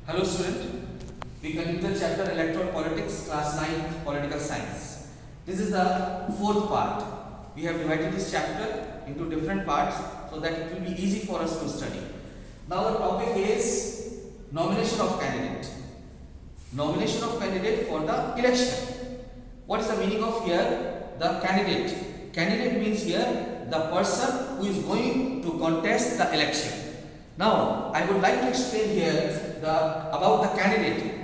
Hello student, we continue the chapter Electoral Politics, class 9 Political Science. This is the fourth part. We have divided this chapter into different parts so that it will be easy for us to study. Now the topic is nomination of candidate. Nomination of candidate for the election. What is the meaning of here? The candidate. Candidate means here the person who is going to contest the election. Now, I would like to explain here about the candidate.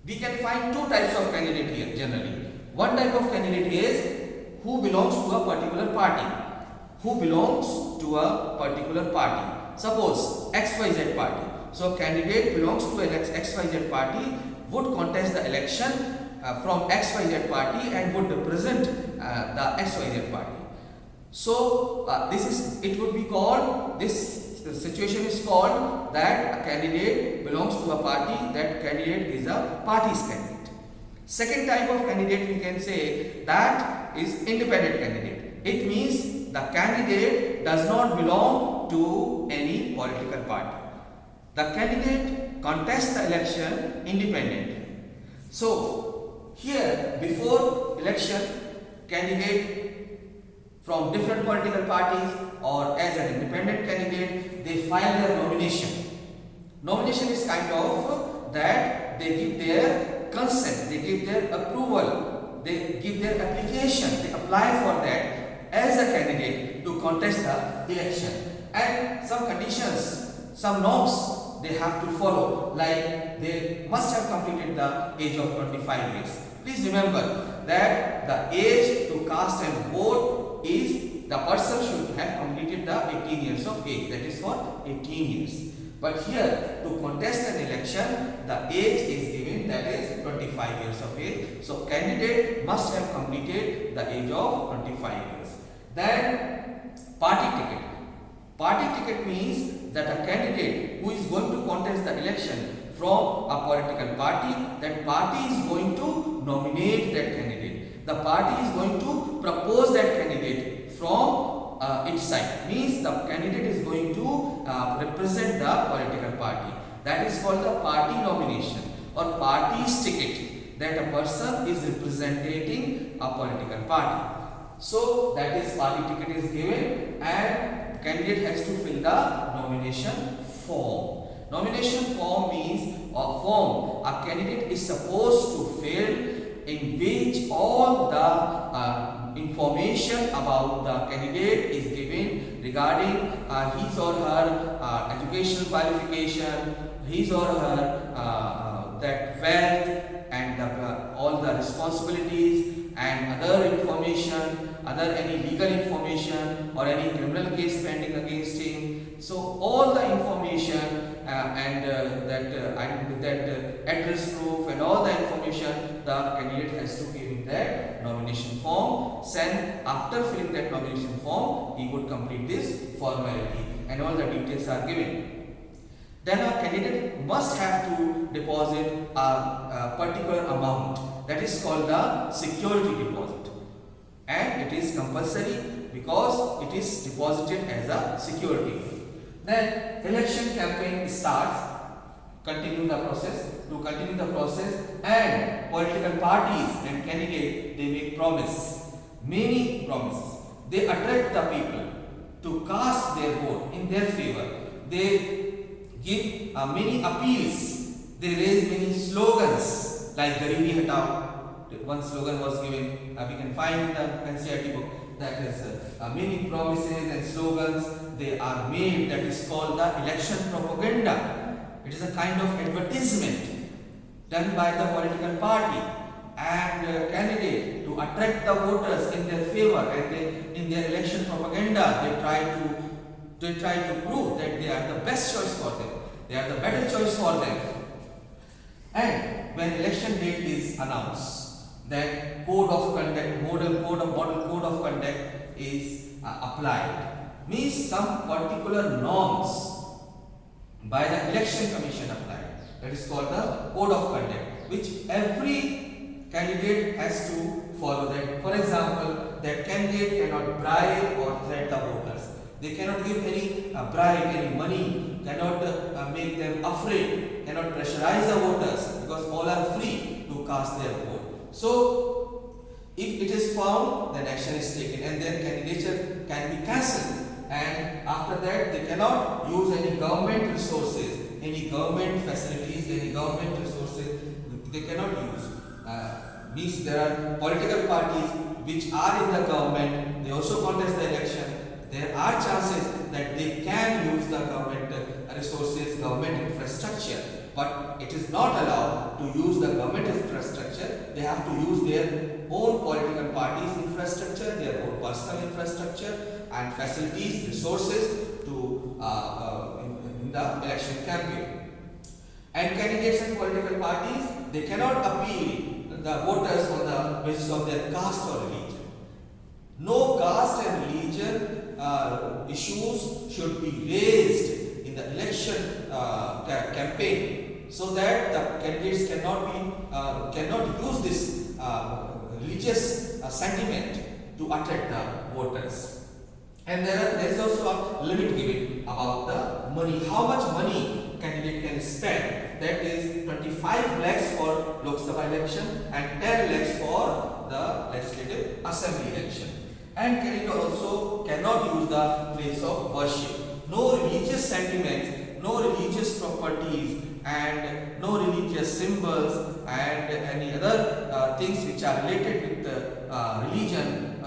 We can find two types of candidate here generally. One type of candidate is who belongs to a particular party. Who belongs to a particular party. Suppose XYZ party. So, candidate belongs to an XYZ party, would contest the election from XYZ party and would represent the XYZ party. So, it would be called, the situation is called that a candidate belongs to a party, that candidate is a party's candidate. Second type of candidate we can say that is independent candidate. It means the candidate does not belong to any political party. The candidate contests the election independently. So, here before election, candidate from different political parties or as an independent candidate, they file their nomination. Nomination is kind of that they give their consent, they give their approval, they give their application, they apply for that as a candidate to contest the election. And some conditions, some norms they have to follow, like they must have completed the age of 25 years. Please remember that the age to cast and vote is the person should have completed the 18 years of age, that is for 18 years. But here to contest an election, the age is given, that is 25 years of age. So candidate must have completed the age of 25 years. Then party ticket. Party ticket means that a candidate who is going to contest the election from a political party, that party is going to nominate that candidate. The party is going to propose that candidate from its side. Means the candidate is going to represent the political party. That is called the party nomination or party's ticket, that a person is representing a political party. So that is party ticket is given and candidate has to fill the nomination form. Nomination form means a form a candidate is supposed to fill in which all the information about the candidate is given regarding his or her educational qualification, his or her that wealth and all the responsibilities and other information, any legal information or any criminal case pending against him. So all the information that address proof and all the information the candidate has to give in that nomination form. Then after filling that nomination form, he would complete this formality and all the details are given. Then a candidate must have to deposit a particular amount, that is called the security deposit, and it is compulsory because it is deposited as a security. Then election campaign starts. To continue the process, and political parties and candidates, they make many promises. They attract the people to cast their vote in their favor. They give many appeals. They raise many slogans like Garibi Hatao. One slogan was given, we can find in the NCERT book. That is many promises and slogans they are made, that is called the election propaganda. It is a kind of advertisement done by the political party and candidate to attract the voters in their favor, and in their election propaganda they try to prove that they are the best choice for them, they are the better choice for them. And when election date is announced, then model code of conduct is applied. Means some particular norms by the election commission applied. That is called the code of conduct, which every candidate has to follow. That, for example, that candidate cannot bribe or threat the voters. They cannot give any bribe, any money cannot make them afraid, cannot pressurize the voters, because all are free to cast their vote. So, if it is found, then action is taken, and then candidature can be cancelled. And after that, they cannot use any government resources, any government facilities, any government resources. They cannot use. Means there are political parties which are in the government. They also contest the election. There are chances that they can use the government resources, government infrastructure, but it is not allowed to use the government infrastructure. They have to use their own political parties' infrastructure, their own personal infrastructure and facilities, resources to in the election campaign. And candidates and political parties, they cannot appeal the voters on the basis of their caste or religion. No caste and religion issues should be raised in the election campaign, so that the candidates cannot use this religious sentiment to attract the voters. And there is also a limit given about the money, how much money candidate can spend. That is 25 lakhs for Lok Sabha election and 10 lakhs for the Legislative Assembly election. And candidate also cannot use the place of worship. No religious sentiments, no religious properties, and no religious symbols and any other things which are related with religion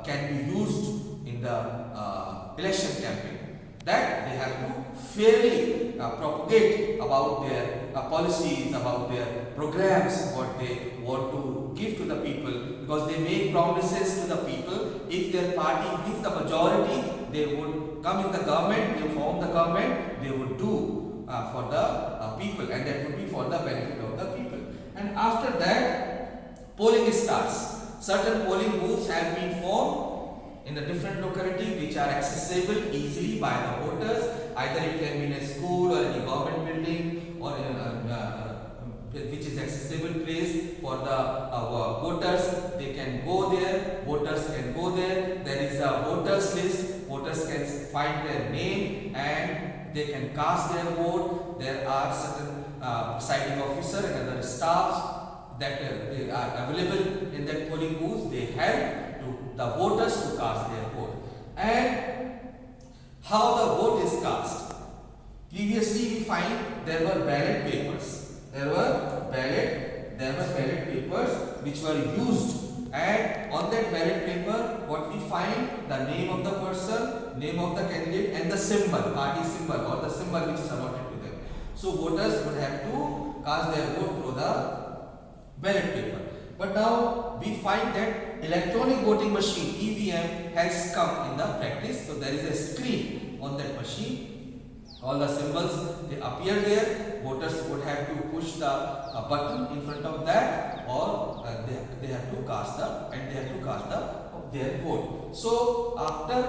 can be used in the election campaign. That they have to fairly propagate about their policies, about their programs, what they want to give to the people, because they make promises to the people. If their party wins the majority, they would come in the government, they form the government, they would do for the people, and that would be for the benefit of the people. And after that, polling starts. Certain polling booths have been formed in a different locality which are accessible easily by the voters. Either it can be in a school or any government building, or in which is accessible place for the voters. They can go there, voters can go there. There is a voters list, voters can find their name and they can cast their vote. There are certain presiding officer and other staffs that they are available in that polling booth. They help the voters to cast their vote. And how the vote is cast? Previously we find there were ballot papers. There were ballot papers which were used, and on that ballot paper what we find, the name of the person, name of the candidate, and the symbol, party symbol or the symbol which is allotted to them. So voters would have to cast their vote through the ballot paper. But now we find that electronic voting machine (EVM) has come in the practice. So there is a screen on that machine. All the symbols, they appear there. Voters would have to push the button in front of that, or they have to cast their vote. So after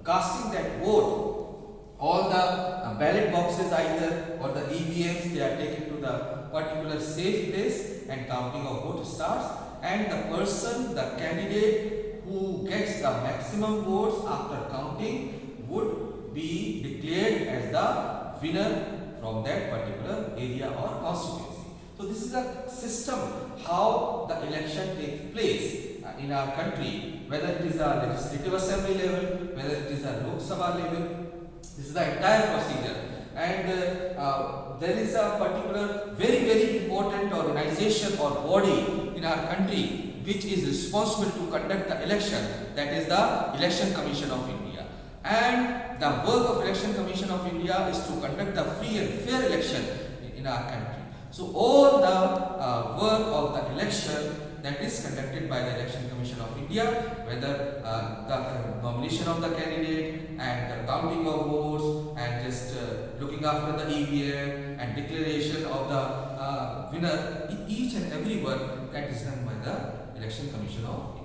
casting that vote, all the ballot boxes either or the EVMs, they are taken to the particular safe place, and counting of vote starts, and the person, the candidate who gets the maximum votes after counting would be declared as the winner from that particular area or constituency. So this is the system how the election takes place in our country, whether it is a legislative assembly level, whether it is a Lok Sabha level. This is the entire procedure. And there is a particular very important organization or body in our country which is responsible to conduct the election, that is the Election Commission of India. And the work of Election Commission of India is to conduct the free and fair election in our country. So all the work of the election that is conducted by the Election Commission of India, whether the nomination of the candidate and the counting of votes and just looking after the EVM and declaration of the winner, each and every work that is done by the Election Commission of India.